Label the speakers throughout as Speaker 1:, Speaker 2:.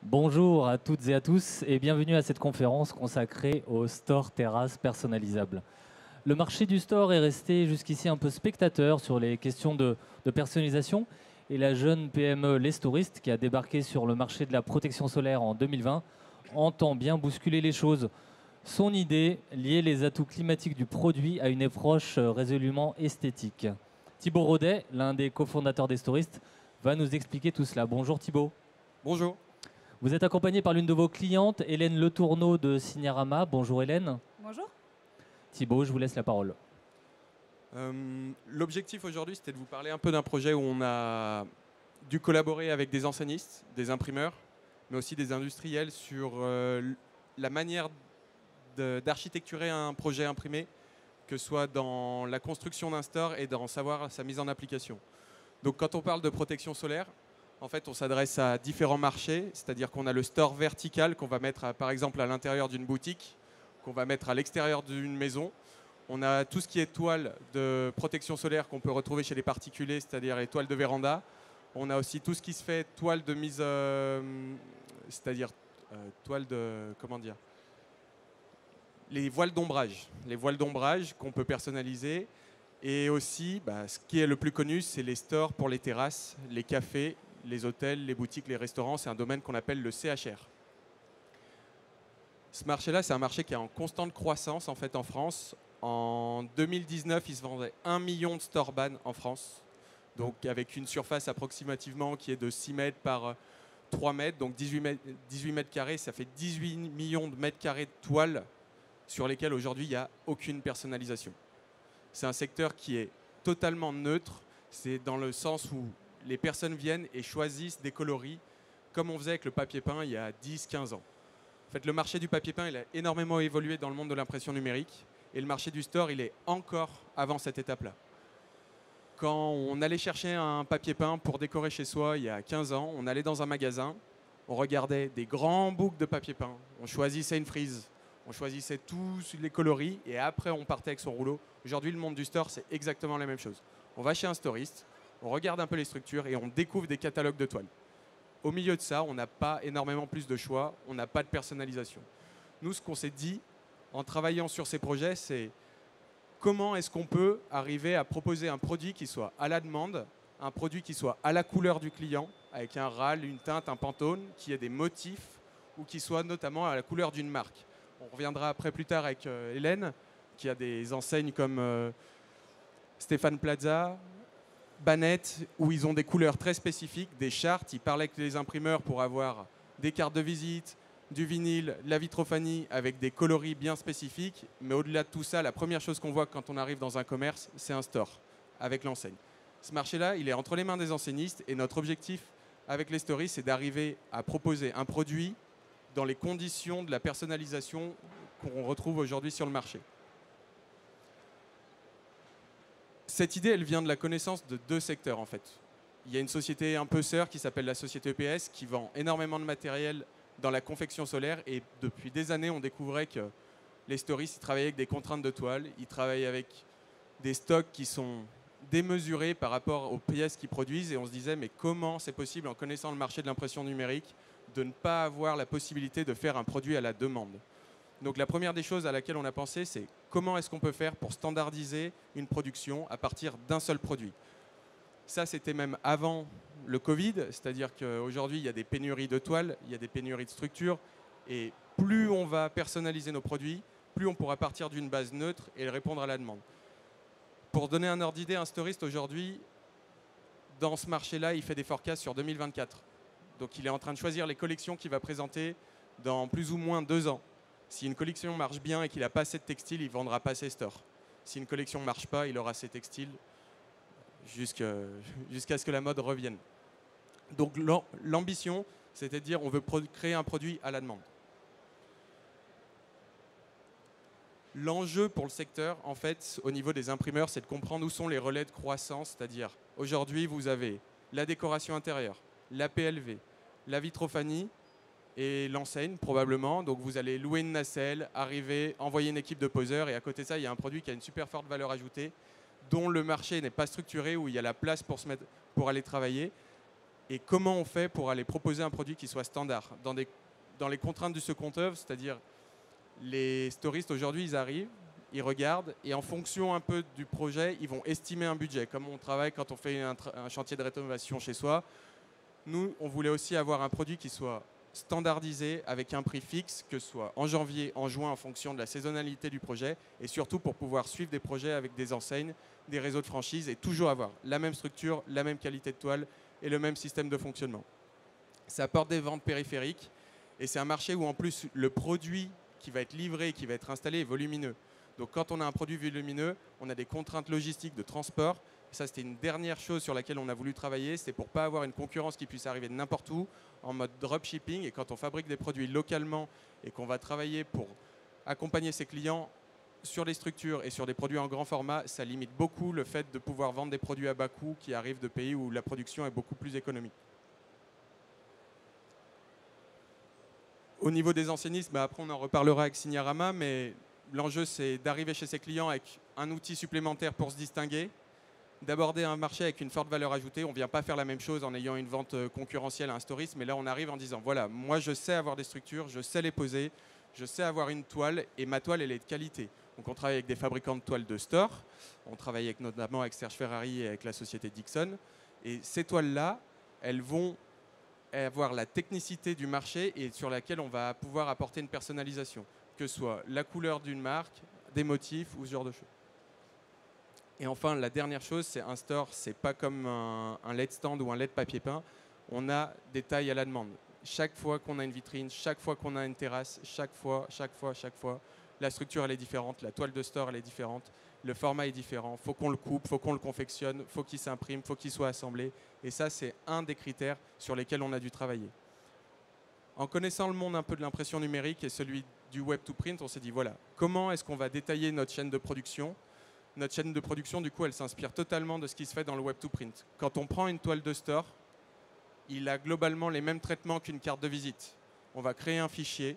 Speaker 1: Bonjour à toutes et à tous et bienvenue à cette conférence consacrée au store terrasse personnalisable. Le marché du store est resté jusqu'ici un peu spectateur sur les questions de personnalisation et la jeune PME Les Touristes qui a débarqué sur le marché de la protection solaire en 2020 entend bien bousculer les choses. Son idée, lier les atouts climatiques du produit à une approche résolument esthétique. Thibaut Rodet, l'un des cofondateurs des Touristes, va nous expliquer tout cela. Bonjour Thibaut.
Speaker 2: Bonjour.
Speaker 1: Vous êtes accompagné par l'une de vos clientes, Hélène Letourneau de Signarama. Bonjour Hélène.
Speaker 3: Bonjour.
Speaker 1: Thibaut, je vous laisse la parole.
Speaker 2: L'objectif aujourd'hui, c'était de vous parler un peu d'un projet où on a dû collaborer avec des enseignistes, des imprimeurs, mais aussi des industriels sur la manière d'architecturer un projet imprimé, que ce soit dans la construction d'un store et dans savoir sa mise en application. Donc quand on parle de protection solaire, en fait, on s'adresse à différents marchés, c'est-à-dire qu'on a le store vertical qu'on va mettre par exemple à l'intérieur d'une boutique, qu'on va mettre à l'extérieur d'une maison. On a tout ce qui est toile de protection solaire qu'on peut retrouver chez les particuliers, c'est-à-dire les toiles de véranda. On a aussi tout ce qui se fait toile de mise, c'est-à-dire toile de, comment dire, les voiles d'ombrage qu'on peut personnaliser. Et aussi, ce qui est le plus connu, c'est les stores pour les terrasses, les cafés, les hôtels, les boutiques, les restaurants. C'est un domaine qu'on appelle le CHR. Ce marché-là, c'est un marché qui est en constante croissance en fait en France. En 2019, il se vendait 1 million de store ban en France, donc avec une surface approximativement qui est de 6 mètres par 3 mètres, donc 18 mètres carrés. Ça fait 18 millions de mètres carrés de toiles sur lesquelles aujourd'hui il n'y a aucune personnalisation. C'est un secteur qui est totalement neutre. C'est dans le sens où les personnes viennent et choisissent des coloris comme on faisait avec le papier peint il y a 10-15 ans. En fait, le marché du papier peint il a énormément évolué dans le monde de l'impression numérique et le marché du store il est encore avant cette étape-là. Quand on allait chercher un papier peint pour décorer chez soi il y a 15 ans, on allait dans un magasin, on regardait des grands boucs de papier peint, on choisissait une frise, on choisissait tous les coloris et après on partait avec son rouleau. Aujourd'hui, le monde du store, c'est exactement la même chose. On va chez un storiste, on regarde un peu les structures et on découvre des catalogues de toiles. Au milieu de ça, on n'a pas énormément plus de choix, on n'a pas de personnalisation. Nous, ce qu'on s'est dit en travaillant sur ces projets, c'est comment est-ce qu'on peut arriver à proposer un produit qui soit à la demande, un produit qui soit à la couleur du client, avec un râle, une teinte, un pantone, qui ait des motifs ou qui soit notamment à la couleur d'une marque. On reviendra après plus tard avec Hélène, qui a des enseignes comme Stéphane Plaza, Banette, où ils ont des couleurs très spécifiques, des chartes. Ils parlent avec les imprimeurs pour avoir des cartes de visite, du vinyle, de la vitrophanie avec des coloris bien spécifiques. Mais au-delà de tout ça, la première chose qu'on voit quand on arrive dans un commerce, c'est un store avec l'enseigne. Ce marché-là, il est entre les mains des enseignistes et notre objectif avec les stories, c'est d'arriver à proposer un produit dans les conditions de la personnalisation qu'on retrouve aujourd'hui sur le marché. Cette idée, elle vient de la connaissance de deux secteurs en fait. Il y a une société un peu sœur qui s'appelle la société EPS qui vend énormément de matériel dans la confection solaire et depuis des années, on découvrait que les stories, ils travaillaient avec des contraintes de toile, ils travaillent avec des stocks qui sont démesurés par rapport aux pièces qu'ils produisent et on se disait mais comment c'est possible en connaissant le marché de l'impression numérique de ne pas avoir la possibilité de faire un produit à la demande. Donc la première des choses à laquelle on a pensé, c'est comment est-ce qu'on peut faire pour standardiser une production à partir d'un seul produit. Ça, c'était même avant le Covid, c'est-à-dire qu'aujourd'hui, il y a des pénuries de toiles, il y a des pénuries de structures, et plus on va personnaliser nos produits, plus on pourra partir d'une base neutre et répondre à la demande. Pour donner un ordre d'idée, un storiste aujourd'hui, dans ce marché-là, il fait des forecasts sur 2024. Donc il est en train de choisir les collections qu'il va présenter dans plus ou moins 2 ans. Si une collection marche bien et qu'il n'a pas assez de textiles, il ne vendra pas ses stores. Si une collection ne marche pas, il aura ses textiles jusqu'à ce que la mode revienne. Donc l'ambition, c'était de dire on veut créer un produit à la demande. L'enjeu pour le secteur, en fait, au niveau des imprimeurs, c'est de comprendre où sont les relais de croissance. C'est-à-dire, aujourd'hui, vous avez la décoration intérieure, la PLV, la vitrophanie et l'enseigne probablement. Donc vous allez louer une nacelle, arriver, envoyer une équipe de poseurs et à côté de ça, il y a un produit qui a une super forte valeur ajoutée dont le marché n'est pas structuré, où il y a la place pour aller travailler. Et comment on fait pour aller proposer un produit qui soit standard dans les contraintes du second œuvre, c'est-à-dire les storistes aujourd'hui, ils arrivent, ils regardent et en fonction un peu du projet, ils vont estimer un budget. Comme on travaille quand on fait un chantier de rénovation chez soi, nous, on voulait aussi avoir un produit qui soit standardisé avec un prix fixe, que ce soit en janvier, en juin, en fonction de la saisonnalité du projet, et surtout pour pouvoir suivre des projets avec des enseignes, des réseaux de franchise, et toujours avoir la même structure, la même qualité de toile et le même système de fonctionnement. Ça apporte des ventes périphériques, et c'est un marché où en plus le produit qui va être livré, qui va être installé est volumineux. Donc quand on a un produit volumineux, on a des contraintes logistiques de transport. Ça, c'était une dernière chose sur laquelle on a voulu travailler, c'est pour ne pas avoir une concurrence qui puisse arriver de n'importe où, en mode dropshipping. Et quand on fabrique des produits localement et qu'on va travailler pour accompagner ses clients sur les structures et sur des produits en grand format, ça limite beaucoup le fait de pouvoir vendre des produits à bas coût qui arrivent de pays où la production est beaucoup plus économique. Au niveau des enseignistes, après on en reparlera avec Signarama, mais l'enjeu c'est d'arriver chez ses clients avec un outil supplémentaire pour se distinguer, d'aborder un marché avec une forte valeur ajoutée. On ne vient pas faire la même chose en ayant une vente concurrentielle à un storiste, mais là on arrive en disant voilà, moi je sais avoir des structures, je sais les poser, je sais avoir une toile et ma toile elle est de qualité. Donc on travaille avec des fabricants de toiles de store, on travaille notamment avec Serge Ferrari et avec la société Dixon, et ces toiles-là, elles vont avoir la technicité du marché et sur laquelle on va pouvoir apporter une personnalisation, que ce soit la couleur d'une marque, des motifs ou ce genre de choses. Et enfin, la dernière chose, c'est un store, c'est pas comme un LED stand ou un LED papier peint. On a des tailles à la demande. Chaque fois qu'on a une vitrine, chaque fois qu'on a une terrasse, chaque fois, la structure elle est différente, la toile de store elle est différente, le format est différent. Faut qu'on le coupe, faut qu'on le confectionne, faut qu'il s'imprime, faut qu'il soit assemblé. Et ça, c'est un des critères sur lesquels on a dû travailler. En connaissant le monde un peu de l'impression numérique et celui du web to print, on s'est dit voilà, comment est-ce qu'on va détailler notre chaîne de production? Notre chaîne de production, du coup, elle s'inspire totalement de ce qui se fait dans le web to print. Quand on prend une toile de store, il a globalement les mêmes traitements qu'une carte de visite. On va créer un fichier,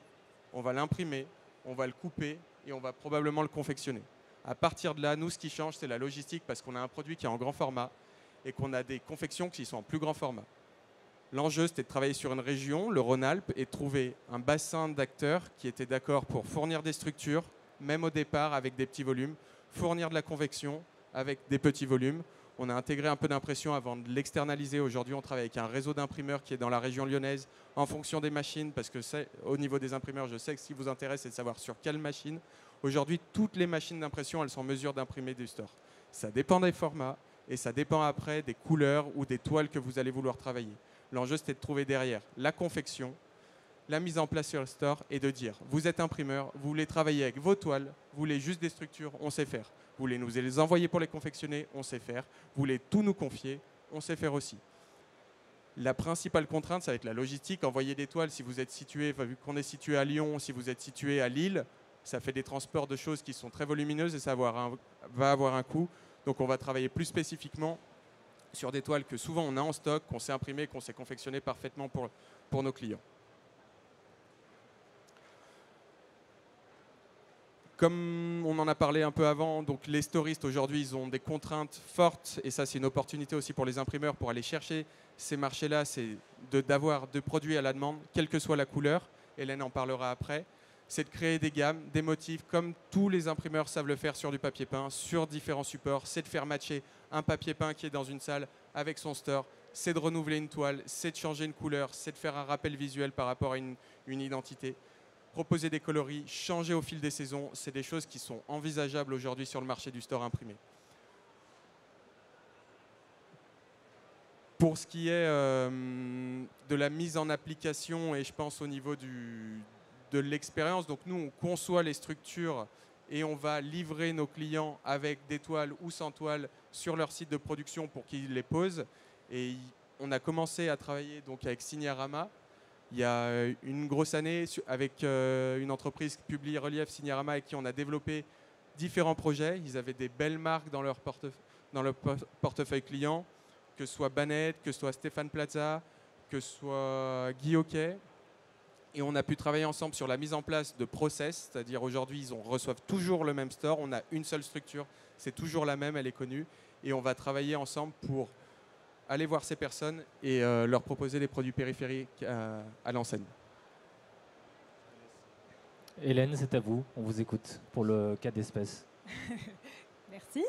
Speaker 2: on va l'imprimer, on va le couper et on va probablement le confectionner. À partir de là, nous, ce qui change, c'est la logistique parce qu'on a un produit qui est en grand format et qu'on a des confections qui sont en plus grand format. L'enjeu, c'était de travailler sur une région, le Rhône-Alpes, et de trouver un bassin d'acteurs qui étaient d'accord pour fournir des structures, même au départ avec des petits volumes, fournir de la convection avec des petits volumes. On a intégré un peu d'impression avant de l'externaliser. Aujourd'hui, on travaille avec un réseau d'imprimeurs qui est dans la région lyonnaise en fonction des machines, parce que au niveau des imprimeurs, je sais que ce qui vous intéresse, c'est de savoir sur quelle machine. Aujourd'hui, toutes les machines d'impression, elles sont en mesure d'imprimer du store. Ça dépend des formats et ça dépend après des couleurs ou des toiles que vous allez vouloir travailler. L'enjeu, c'était de trouver derrière la confection, la mise en place sur le store et de dire, vous êtes imprimeur, vous voulez travailler avec vos toiles, vous voulez juste des structures, on sait faire. Vous voulez nous les envoyer pour les confectionner, on sait faire. Vous voulez tout nous confier, on sait faire aussi. La principale contrainte, ça va être la logistique. Envoyer des toiles, si vous êtes situé, vu qu'on est situé à Lyon, si vous êtes situé à Lille, ça fait des transports de choses qui sont très volumineuses et ça va avoir un coût. Donc on va travailler plus spécifiquement sur des toiles que souvent on a en stock, qu'on sait imprimer, qu'on sait confectionner parfaitement pour nos clients. Comme on en a parlé un peu avant, donc les storistes aujourd'hui, ils ont des contraintes fortes et ça c'est une opportunité aussi pour les imprimeurs pour aller chercher ces marchés-là, c'est d'avoir de produits à la demande, quelle que soit la couleur. Hélène en parlera après. C'est de créer des gammes, des motifs, comme tous les imprimeurs savent le faire sur du papier peint, sur différents supports. C'est de faire matcher un papier peint qui est dans une salle avec son store. C'est de renouveler une toile, c'est de changer une couleur, c'est de faire un rappel visuel par rapport à une identité. Proposer des coloris, changer au fil des saisons, c'est des choses qui sont envisageables aujourd'hui sur le marché du store imprimé. Pour ce qui est de la mise en application et je pense au niveau de l'expérience, donc nous on conçoit les structures et on va livrer nos clients avec des toiles ou sans toiles sur leur site de production pour qu'ils les posent. Et on a commencé à travailler donc avec Signarama. Il y a une grosse année avec une entreprise Publi Relief Signarama avec qui on a développé différents projets. Ils avaient des belles marques dans leur portefeuille client, que ce soit Banette, que ce soit Stéphane Plaza, que ce soit Guy Hockey. Et on a pu travailler ensemble sur la mise en place de process, c'est-à-dire aujourd'hui ils reçoivent toujours le même store, on a une seule structure, c'est toujours la même, elle est connue. Et on va travailler ensemble pour aller voir ces personnes et leur proposer des produits périphériques à l'enseigne.
Speaker 1: Hélène, c'est à vous, on vous écoute pour le cas d'espèce.
Speaker 3: Merci.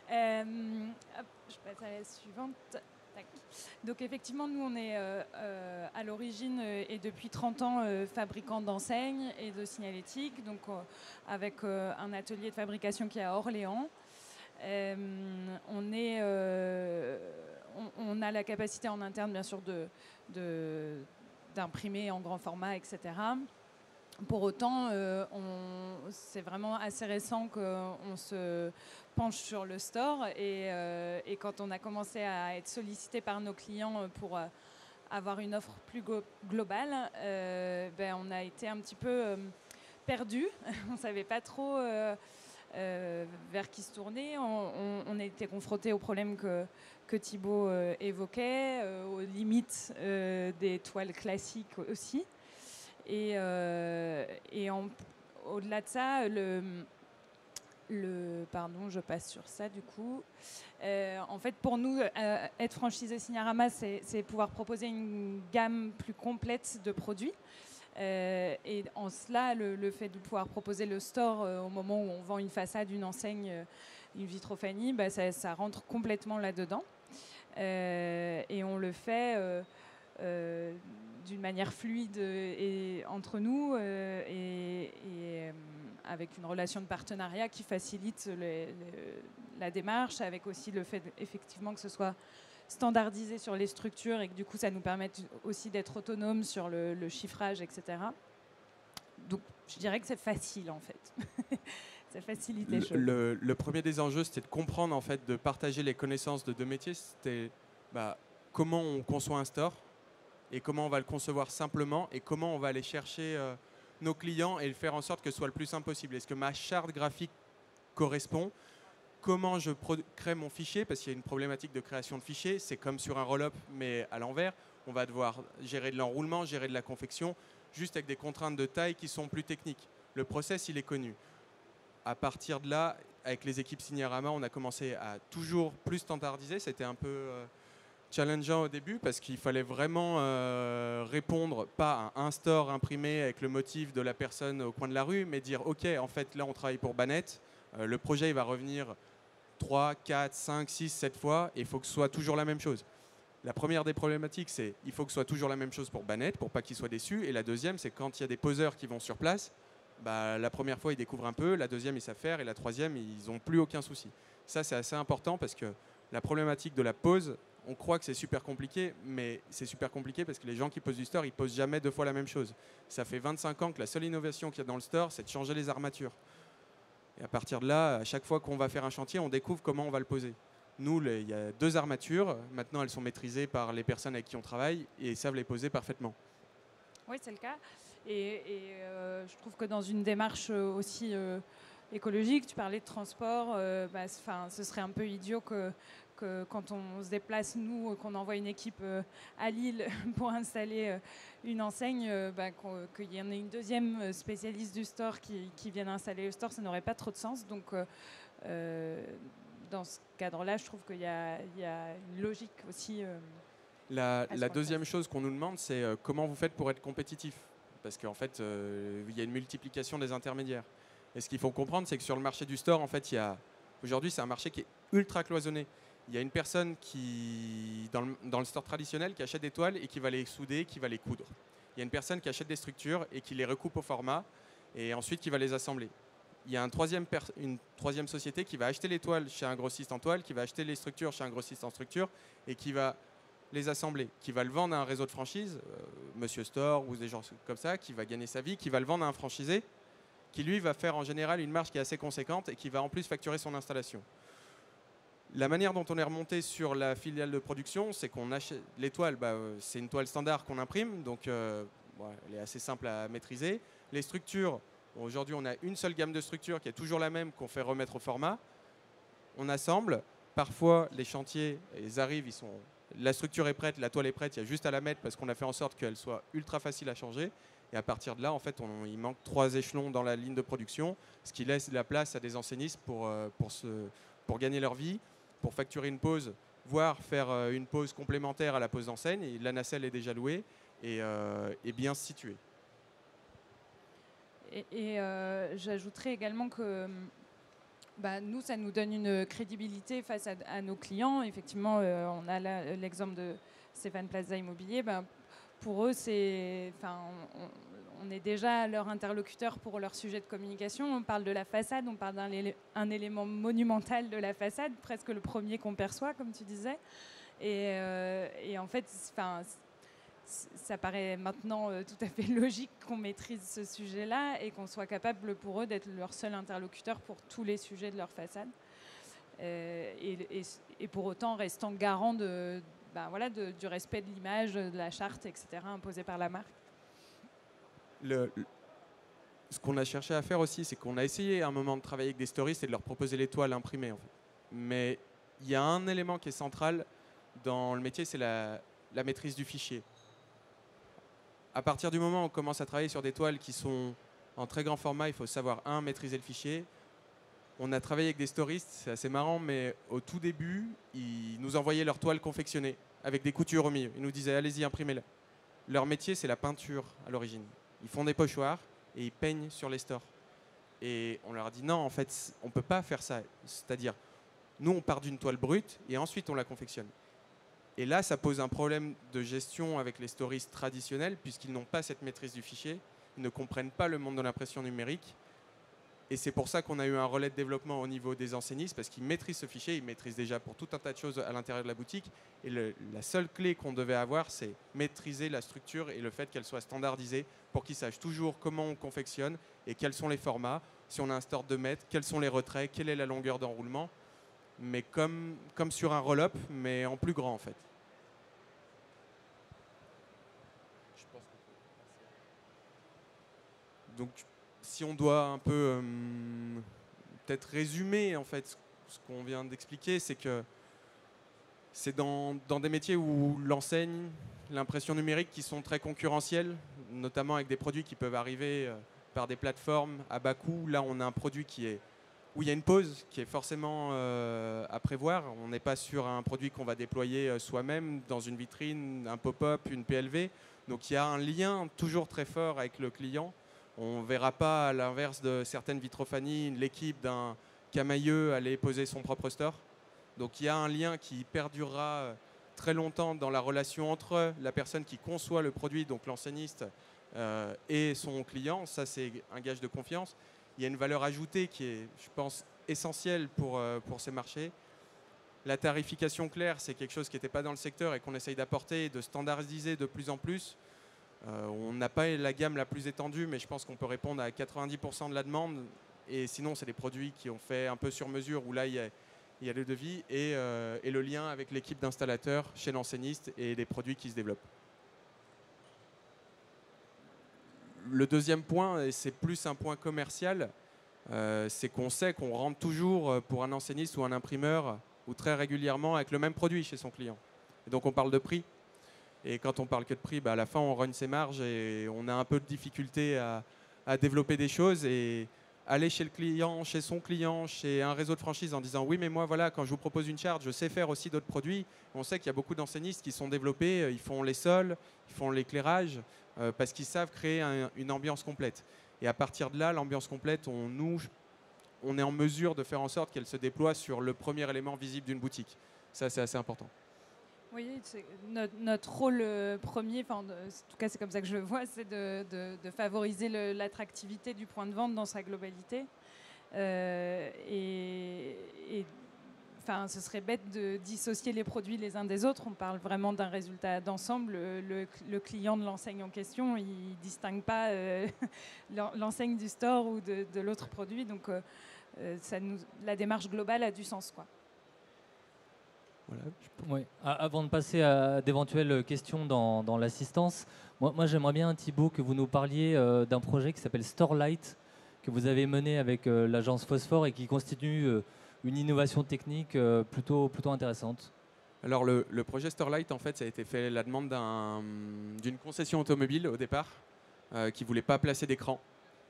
Speaker 3: Je passe à la suivante. Tac. Donc effectivement, nous, on est à l'origine et depuis 30 ans fabricants d'enseignes et de signalétique, donc avec un atelier de fabrication qui est à Orléans. On a la capacité en interne, bien sûr, d'imprimer en grand format, etc. Pour autant, c'est vraiment assez récent qu'on se penche sur le store et quand on a commencé à être sollicité par nos clients pour avoir une offre plus globale, on a été un petit peu perdu. On ne savait pas trop vers qui se tourner. On a été confronté aux problèmes que Thibaut évoquait, aux limites des toiles classiques aussi. Et au-delà de ça, pardon, je passe sur ça du coup. En fait, pour nous, être franchisé Signarama, c'est pouvoir proposer une gamme plus complète de produits. Et en cela, le fait de pouvoir proposer le store au moment où on vend une façade, une enseigne, une vitrophanie, ça rentre complètement là-dedans. Et on le fait d'une manière fluide et entre nous et avec une relation de partenariat qui facilite la démarche, avec aussi le fait effectivement que ce soit standardisé sur les structures et que du coup ça nous permette aussi d'être autonome sur le chiffrage, etc. Donc je dirais que c'est facile en fait. Ça facilite les choses.
Speaker 2: Le premier des enjeux, c'était de comprendre, en fait, de partager les connaissances de deux métiers. C'était comment on conçoit un store et comment on va le concevoir simplement et comment on va aller chercher nos clients et le faire en sorte que ce soit le plus simple possible. Est-ce que ma charte graphique correspond? Comment je crée mon fichier? Parce qu'il y a une problématique de création de fichiers. C'est comme sur un roll-up, mais à l'envers. On va devoir gérer de l'enroulement, gérer de la confection, juste avec des contraintes de taille qui sont plus techniques. Le process, il est connu. À partir de là, avec les équipes Signarama, on a commencé à toujours plus standardiser. C'était un peu challengeant au début parce qu'il fallait vraiment répondre pas à un store imprimé avec le motif de la personne au coin de la rue, mais dire ok, en fait là on travaille pour Banette, le projet il va revenir 3, 4, 5, 6, 7 fois et il faut que ce soit toujours la même chose. La première des problématiques, c'est il faut que ce soit toujours la même chose pour Banette pour pas qu'ils soient déçus, et la deuxième, c'est quand il y a des poseurs qui vont sur place, la première fois ils découvrent un peu, la deuxième ils savent faire et la troisième ils n'ont plus aucun souci. Ça c'est assez important parce que la problématique de la pose, on croit que c'est super compliqué, mais c'est super compliqué parce que les gens qui posent du store, ils posent jamais deux fois la même chose. Ça fait 25 ans que la seule innovation qu'il y a dans le store, c'est de changer les armatures. Et à partir de là, à chaque fois qu'on va faire un chantier, on découvre comment on va le poser. Nous, il y a 2 armatures. Maintenant, elles sont maîtrisées par les personnes avec qui on travaille et ils savent les poser parfaitement.
Speaker 3: Oui, c'est le cas. Et je trouve que dans une démarche aussi écologique, tu parlais de transport, ce serait un peu idiot que quand on se déplace, nous, qu'on envoie une équipe à Lille pour installer une enseigne, qu'il y en ait une deuxième spécialiste du store qui vienne installer le store, ça n'aurait pas trop de sens. Donc, dans ce cadre-là, je trouve qu'il y a une logique aussi.
Speaker 2: La deuxième chose qu'on nous demande, c'est comment vous faites pour être compétitif? Parce qu'en fait, il y a une multiplication des intermédiaires. Et ce qu'il faut comprendre, c'est que sur le marché du store, en fait, aujourd'hui, c'est un marché qui est ultra cloisonné. Il y a une personne qui, dans le store traditionnel, qui achète des toiles et qui va les souder, qui va les coudre. Il y a une personne qui achète des structures et qui les recoupe au format et ensuite qui va les assembler. Il y a une troisième société qui va acheter les toiles chez un grossiste en toile, qui va acheter les structures chez un grossiste en structure et qui va les assembler, qui va le vendre à un réseau de franchise, Monsieur Store ou des gens comme ça, qui va gagner sa vie, qui va le vendre à un franchisé, qui lui va faire en général une marge qui est assez conséquente et qui va en plus facturer son installation. La manière dont on est remonté sur la filiale de production, c'est qu'on achète les toiles, c'est une toile standard qu'on imprime, donc elle est assez simple à maîtriser. Les structures, aujourd'hui on a une seule gamme de structures qui est toujours la même, qu'on fait remettre au format. On assemble, parfois les chantiers, ils arrivent, la structure est prête, la toile est prête, il y a juste à la mettre parce qu'on a fait en sorte qu'elle soit ultra facile à changer. Et à partir de là, en fait, il manque 3 échelons dans la ligne de production, ce qui laisse la place à des enseignistes pour gagner leur vie, pour facturer une pause. voire faire une pose complémentaire à la pose d'enseigne. Et la nacelle est déjà louée et bien située.
Speaker 3: J'ajouterais également que nous, ça nous donne une crédibilité face à nos clients. Effectivement, on a l'exemple de Stéphane Plaza Immobilier. Pour eux, on est déjà leur interlocuteur pour leur sujet de communication. On parle de la façade, on parle d'un élément monumental de la façade, presque le premier qu'on perçoit, comme tu disais. Et en fait, ça paraît maintenant tout à fait logique qu'on maîtrise ce sujet-là et qu'on soit capable pour eux d'être leur seul interlocuteur pour tous les sujets de leur façade. Et pour autant, restant garant du respect de l'image, de la charte, etc., imposée par la marque.
Speaker 2: Ce qu'on a cherché à faire aussi, c'est qu'on a essayé à un moment de travailler avec des stories et de leur proposer les toiles imprimées. En fait. Mais il y a un élément qui est central dans le métier, c'est la maîtrise du fichier. À partir du moment où on commence à travailler sur des toiles qui sont en très grand format, il faut savoir, maîtriser le fichier. On a travaillé avec des storistes, c'est assez marrant, mais au tout début, ils nous envoyaient leurs toiles confectionnées avec des coutures au milieu. Ils nous disaient, allez-y, imprimez-la. Leur métier, c'est la peinture à l'origine. Ils font des pochoirs et ils peignent sur les stores. Et on leur a dit, non, en fait, on ne peut pas faire ça. C'est-à-dire, nous, on part d'une toile brute et ensuite, on la confectionne. Et là, ça pose un problème de gestion avec les stories traditionnels, puisqu'ils n'ont pas cette maîtrise du fichier, ils ne comprennent pas le monde de l'impression numérique. Et c'est pour ça qu'on a eu un relais de développement au niveau des enseignistes, parce qu'ils maîtrisent ce fichier, ils maîtrisent déjà pour tout un tas de choses à l'intérieur de la boutique. Et la seule clé qu'on devait avoir, c'est maîtriser la structure et le fait qu'elle soit standardisée pour qu'ils sachent toujours comment on confectionne et quels sont les formats. Si on a un store de mètres, quels sont les retraits, quelle est la longueur d'enroulement. Mais comme sur un roll-up, mais en plus grand en fait. Donc, si on doit un peu peut-être résumer en fait ce qu'on vient d'expliquer, c'est que c'est dans des métiers où l'enseigne, l'impression numérique qui sont très concurrentiels, notamment avec des produits qui peuvent arriver par des plateformes à bas coût. Là, on a un produit où il y a une pause qui est forcément à prévoir. On n'est pas sur un produit qu'on va déployer soi-même dans une vitrine, un pop-up, une PLV. Donc il y a un lien toujours très fort avec le client. On ne verra pas, à l'inverse de certaines vitrophanies, l'équipe d'un Camailleux aller poser son propre store. Donc il y a un lien qui perdurera très longtemps dans la relation entre la personne qui conçoit le produit, donc l'enseigniste, et son client. Ça, c'est un gage de confiance. Il y a une valeur ajoutée qui est, je pense, essentielle pour ces marchés. La tarification claire, c'est quelque chose qui n'était pas dans le secteur et qu'on essaye d'apporter et de standardiser de plus en plus. On n'a pas la gamme la plus étendue, mais je pense qu'on peut répondre à 90% de la demande. Et sinon, c'est des produits qui ont fait un peu sur mesure, où là, il y a le devis et le lien avec l'équipe d'installateurs chez l'enseigniste et les produits qui se développent. Le deuxième point, et c'est plus un point commercial, c'est qu'on sait qu'on rentre toujours pour un enseigniste ou un imprimeur ou très régulièrement avec le même produit chez son client. Et donc, on parle de prix. Et quand on parle que de prix, à la fin, on rogne ses marges et on a un peu de difficulté à développer des choses. Et aller chez le client, chez son client, chez un réseau de franchise en disant « Oui, mais moi, voilà, quand je vous propose une charte, je sais faire aussi d'autres produits. » On sait qu'il y a beaucoup d'enseignistes qui sont développés, ils font les sols, ils font l'éclairage, parce qu'ils savent créer une ambiance complète. Et à partir de là, l'ambiance complète, on est en mesure de faire en sorte qu'elle se déploie sur le premier élément visible d'une boutique. Ça, c'est assez important.
Speaker 3: Oui, notre rôle premier, en tout cas c'est comme ça que je le vois, c'est de favoriser l'attractivité du point de vente dans sa globalité. Ce serait bête de dissocier les produits les uns des autres. On parle vraiment d'un résultat d'ensemble. Le client de l'enseigne en question, il ne distingue pas l'enseigne du store ou de l'autre produit. Donc la démarche globale a du sens, quoi.
Speaker 1: Voilà. Oui. Avant de passer à d'éventuelles questions dans l'assistance, moi j'aimerais bien, Thibaut, que vous nous parliez d'un projet qui s'appelle Storelight, que vous avez mené avec l'agence Phosphore et qui constitue une innovation technique plutôt intéressante.
Speaker 2: Alors le projet Storelight, en fait, ça a été fait à la demande d'une concession automobile au départ, qui ne voulait pas placer d'écran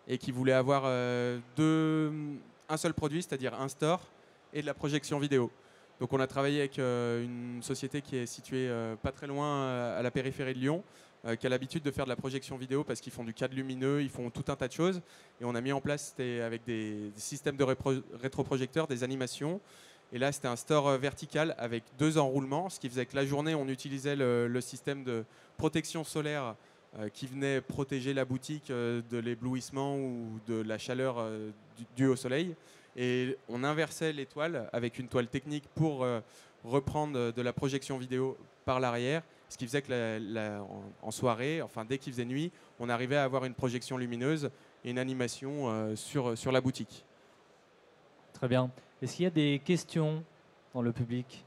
Speaker 2: et qui voulait avoir un seul produit, c'est-à-dire un store et de la projection vidéo. Donc on a travaillé avec une société qui est située pas très loin à la périphérie de Lyon, qui a l'habitude de faire de la projection vidéo parce qu'ils font du cadre lumineux, ils font tout un tas de choses. Et on a mis en place, avec des systèmes de rétroprojecteurs, des animations. Et là, c'était un store vertical avec 2 enroulements, ce qui faisait que la journée, on utilisait le système de protection solaire qui venait protéger la boutique de l'éblouissement ou de la chaleur due au soleil. Et on inversait les toiles avec une toile technique pour reprendre de la projection vidéo par l'arrière, ce qui faisait que en soirée, enfin dès qu'il faisait nuit, on arrivait à avoir une projection lumineuse et une animation sur la boutique.
Speaker 1: Très bien. Est-ce qu'il y a des questions dans le public?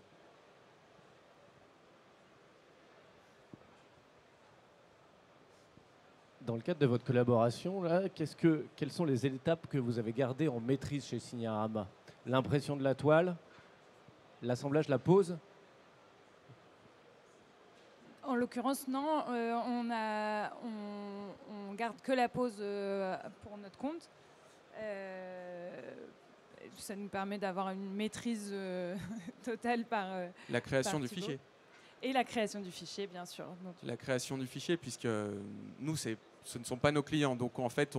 Speaker 4: Dans le cadre de votre collaboration, là, quelles sont les étapes que vous avez gardées en maîtrise chez Signarama? L'impression de la toile, l'assemblage, la pose?
Speaker 3: En l'occurrence, non. On garde que la pose pour notre compte. Ça nous permet d'avoir une maîtrise totale par
Speaker 2: la création
Speaker 3: par
Speaker 2: du
Speaker 3: Thibaut.
Speaker 2: fichier.
Speaker 3: Et la création du fichier, bien sûr. Donc,
Speaker 2: La création du fichier, puisque nous, ce ne sont pas nos clients. Donc en fait,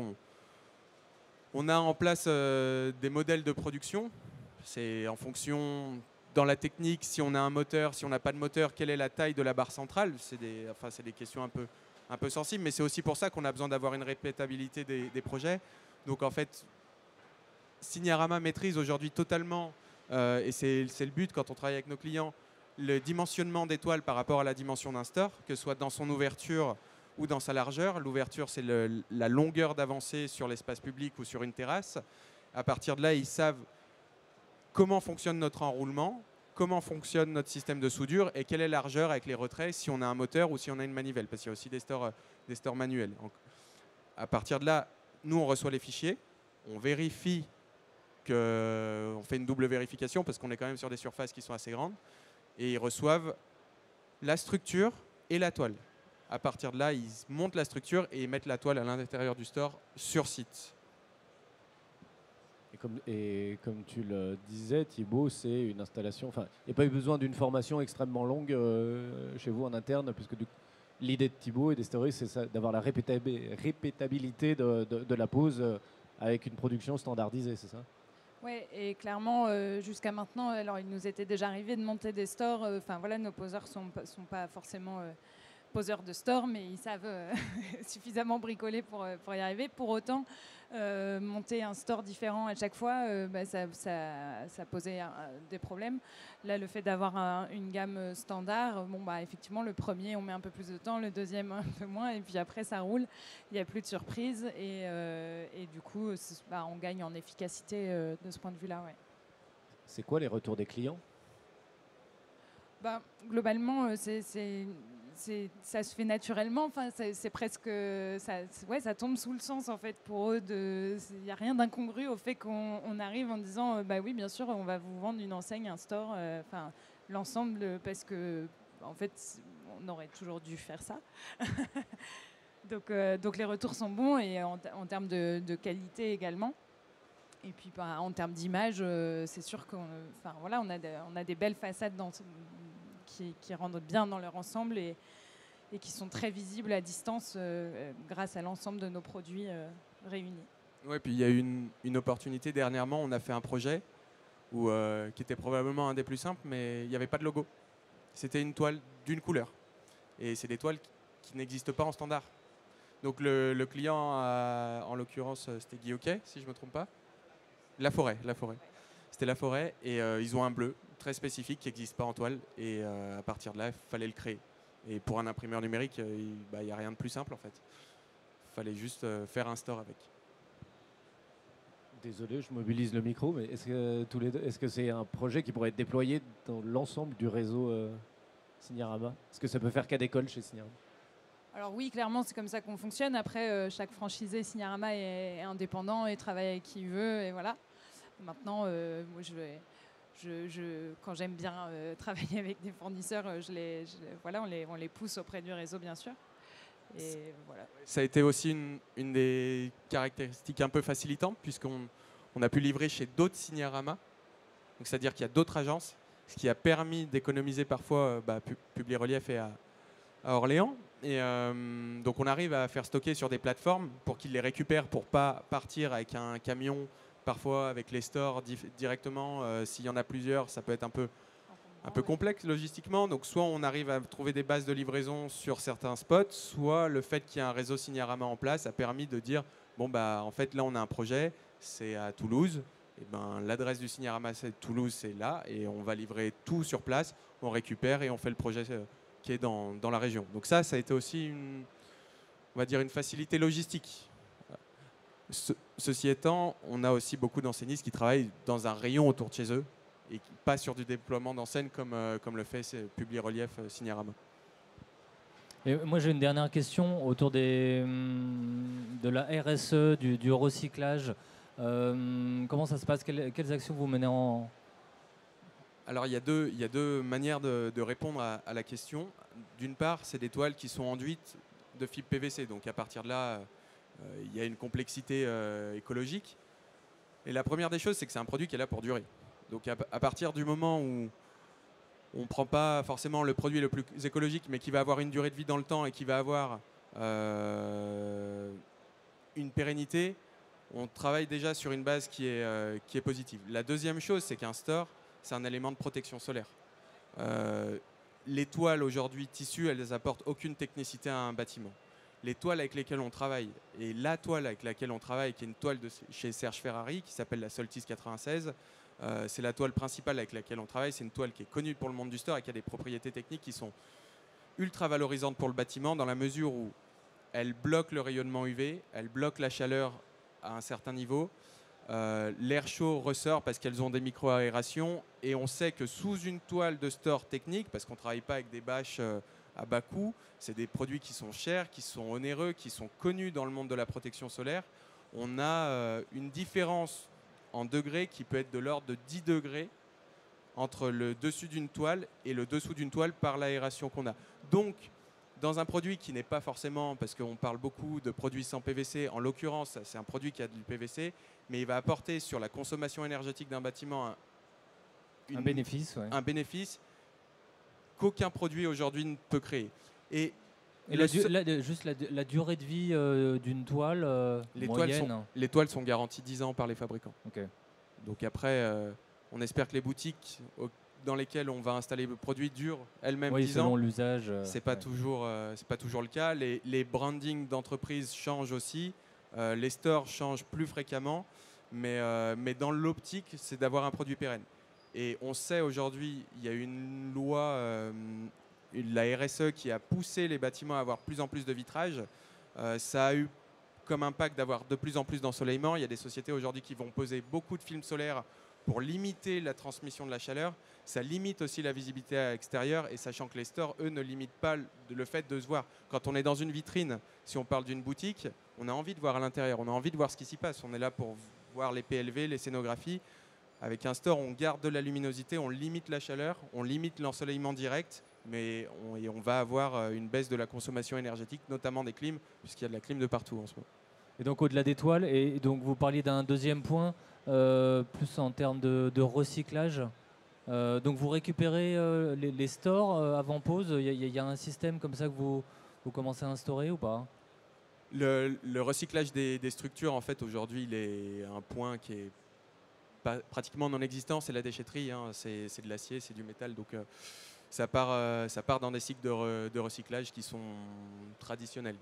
Speaker 2: on a en place des modèles de production. C'est en fonction, dans la technique, si on a un moteur, si on n'a pas de moteur, quelle est la taille de la barre centrale. C'est des questions un peu sensibles, mais c'est aussi pour ça qu'on a besoin d'avoir une répétabilité des projets. Donc en fait, Signarama maîtrise aujourd'hui totalement, et c'est le but quand on travaille avec nos clients, le dimensionnement des toiles par rapport à la dimension d'un store, que ce soit dans son ouverture ou dans sa largeur. L'ouverture, c'est la longueur d'avancée sur l'espace public ou sur une terrasse. À partir de là, ils savent comment fonctionne notre enroulement, comment fonctionne notre système de soudure et quelle est la largeur avec les retraits si on a un moteur ou si on a une manivelle, parce qu'il y a aussi des stores manuels. Donc, à partir de là, nous, on reçoit les fichiers, on vérifie on fait une double vérification parce qu'on est quand même sur des surfaces qui sont assez grandes, et ils reçoivent la structure et la toile. À partir de là, ils montent la structure et ils mettent la toile à l'intérieur du store sur site.
Speaker 4: Et comme tu le disais, Thibaut, c'est une installation. Enfin, il n'y a pas eu besoin d'une formation extrêmement longue chez vous en interne, puisque l'idée de Thibaut et des stories, c'est d'avoir la répétabilité de la pose avec une production standardisée, c'est ça?
Speaker 3: Oui, et clairement, jusqu'à maintenant, alors il nous était déjà arrivé de monter des stores. Enfin voilà, nos poseurs sont pas forcément poseurs de store, mais ils savent suffisamment bricoler pour y arriver. Pour autant, monter un store différent à chaque fois, ça posait des problèmes. Là, le fait d'avoir une gamme standard, effectivement, le premier, on met un peu plus de temps, le deuxième, un peu moins, et puis après, ça roule. Il n'y a plus de surprises, et du coup, on gagne en efficacité de ce point de vue-là. Ouais.
Speaker 4: C'est quoi les retours des clients?
Speaker 3: Globalement, ça se fait naturellement. Enfin, c'est presque ça tombe sous le sens en fait pour eux. Il n'y a rien d'incongru au fait qu'on arrive en disant oui, bien sûr, on va vous vendre une enseigne, un store, l'ensemble, parce que en fait, on aurait toujours dû faire ça. donc les retours sont bons, et en termes de qualité également. Et puis en termes d'image, c'est sûr qu'on a des belles façades qui rendent bien dans leur ensemble et qui sont très visibles à distance grâce à l'ensemble de nos produits réunis.
Speaker 2: Oui, puis il y a eu une opportunité dernièrement. On a fait un projet qui était probablement un des plus simples, mais il n'y avait pas de logo. C'était une toile d'une couleur. Et c'est des toiles qui n'existent pas en standard. Donc le client, en l'occurrence, c'était Guy Hockey, si je ne me trompe pas. La forêt. C'était la forêt, et ils ont un bleu très spécifique qui n'existe pas en toile, et à partir de là, il fallait le créer. Et pour un imprimeur numérique, il n'y a rien de plus simple en fait. Il fallait juste faire un store avec.
Speaker 4: Désolé, je mobilise le micro, mais est-ce que c'est un projet qui pourrait être déployé dans l'ensemble du réseau Signarama? Est-ce que ça peut faire qu'à d'école chez Signarama?
Speaker 3: Alors oui, clairement, c'est comme ça qu'on fonctionne. Après, chaque franchisé Signarama est indépendant et travaille avec qui il veut, et voilà. Maintenant, moi, quand j'aime bien travailler avec des fournisseurs, on les pousse auprès du réseau, bien sûr. Et voilà.
Speaker 2: Ça a été aussi une des caractéristiques un peu facilitantes, puisqu'on a pu livrer chez d'autres Signarama. Donc, c'est-à-dire qu'il y a d'autres agences, ce qui a permis d'économiser parfois Publirelief et à Orléans. Et donc on arrive à faire stocker sur des plateformes pour qu'ils les récupèrent, pour pas partir avec un camion, parfois avec les stores directement. S'il y en a plusieurs, ça peut être un peu complexe logistiquement. Donc soit on arrive à trouver des bases de livraison sur certains spots, soit le fait qu'il y ait un réseau Signarama en place a permis de dire bon bah en fait là on a un projet, c'est à Toulouse. Et ben, l'adresse du Signarama c'est Toulouse, c'est là, et on va livrer tout sur place, on récupère et on fait le projet qui est dans la région. Donc ça a été aussi on va dire une facilité logistique. Ceci étant, on a aussi beaucoup d'enseignistes qui travaillent dans un rayon autour de chez eux et pas sur du déploiement d'enseignes comme le fait Publirelief Signarama.
Speaker 1: Et moi j'ai une dernière question autour de la RSE, du recyclage. Comment ça se passe? Quelles actions vous menez en...
Speaker 2: Alors il y a deux manières de répondre à la question. D'une part, c'est des toiles qui sont enduites de fibre PVC. Donc à partir de là, il y a une complexité écologique. Et la première des choses, c'est que c'est un produit qui est là pour durer. Donc à partir du moment où on ne prend pas forcément le produit le plus écologique, mais qui va avoir une durée de vie dans le temps et qui va avoir une pérennité, on travaille déjà sur une base qui est positive. La deuxième chose, c'est qu'un store, c'est un élément de protection solaire. Les toiles aujourd'hui tissues, elles n'apportent aucune technicité à un bâtiment. Les toiles avec lesquelles on travaille, et la toile avec laquelle on travaille, qui est une toile de chez Serge Ferrari, qui s'appelle la Soltis 96, c'est la toile principale avec laquelle on travaille. C'est une toile qui est connue pour le monde du store et qui a des propriétés techniques qui sont ultra valorisantes pour le bâtiment, dans la mesure où elle bloque le rayonnement UV, elle bloque la chaleur à un certain niveau. L'air chaud ressort parce qu'elles ont des micro-aérations, et on sait que sous une toile de store technique, parce qu'on ne travaille pas avec des bâches à bas coût, c'est des produits qui sont chers, qui sont onéreux, qui sont connus dans le monde de la protection solaire, on a une différence en degrés qui peut être de l'ordre de 10 degrés entre le dessus d'une toile et le dessous d'une toile par l'aération qu'on a. Donc, dans un produit qui n'est pas forcément, parce qu'on parle beaucoup de produits sans PVC, en l'occurrence, c'est un produit qui a du PVC, mais il va apporter sur la consommation énergétique d'un bâtiment
Speaker 1: un bénéfice, ouais.
Speaker 2: Un bénéfice qu'aucun produit aujourd'hui ne peut créer. Et
Speaker 1: juste la durée de vie d'une toile moyenne.
Speaker 2: Les toiles sont garanties 10 ans par les fabricants.
Speaker 1: Okay.
Speaker 2: Donc après, on espère que les boutiques dans lesquelles on va installer le produit durent elles-mêmes 10 ans.
Speaker 1: Selon l'usage.
Speaker 2: C'est pas toujours le cas. Les brandings d'entreprises changent aussi. Les stores changent plus fréquemment. Mais dans l'optique, c'est d'avoir un produit pérenne. Et on sait aujourd'hui, il y a une loi, la RSE, qui a poussé les bâtiments à avoir de plus en plus de vitrage. Ça a eu comme impact d'avoir de plus en plus d'ensoleillement. Il y a des sociétés aujourd'hui qui vont poser beaucoup de films solaires pour limiter la transmission de la chaleur. Ça limite aussi la visibilité à l'extérieur, et sachant que les stores, eux, ne limitent pas le fait de se voir. Quand on est dans une vitrine, si on parle d'une boutique, on a envie de voir à l'intérieur, on a envie de voir ce qui s'y passe. On est là pour voir les PLV, les scénographies. Avec un store, on garde de la luminosité, on limite la chaleur, on limite l'ensoleillement direct, mais on va avoir une baisse de la consommation énergétique, notamment des clims, puisqu'il y a de la clim de partout en ce moment.
Speaker 1: Et donc au-delà des toiles, et donc vous parliez d'un deuxième point, plus en termes de recyclage. Donc vous récupérez les stores avant pause. Il y a un système comme ça que vous commencez à instaurer ou pas?
Speaker 2: Le recyclage des structures, en fait, aujourd'hui, il est un point qui est pratiquement non existant. C'est la déchetterie, hein. C'est de l'acier, c'est du métal, donc ça part dans des cycles de recyclage qui sont traditionnels.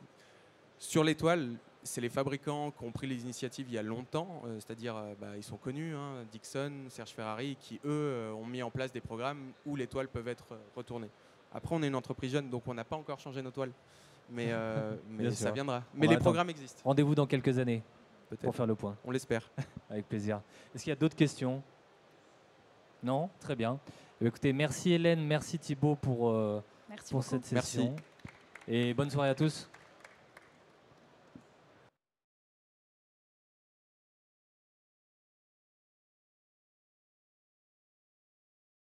Speaker 2: Sur les toiles, c'est les fabricants qui ont pris les initiatives il y a longtemps, c'est-à-dire ils sont connus, hein, Dixon, Serge Ferrari, qui eux ont mis en place des programmes où les toiles peuvent être retournées. Après, on est une entreprise jeune, donc on n'a pas encore changé nos toiles, mais ça viendra. Mais les programmes existent.
Speaker 1: Rendez-vous dans quelques années pour faire le point.
Speaker 2: On l'espère.
Speaker 1: Avec plaisir. Est-ce qu'il y a d'autres questions? Non? Très bien. Écoutez, merci Hélène, merci Thibaut pour cette session.
Speaker 2: Merci.
Speaker 1: Et bonne soirée à tous.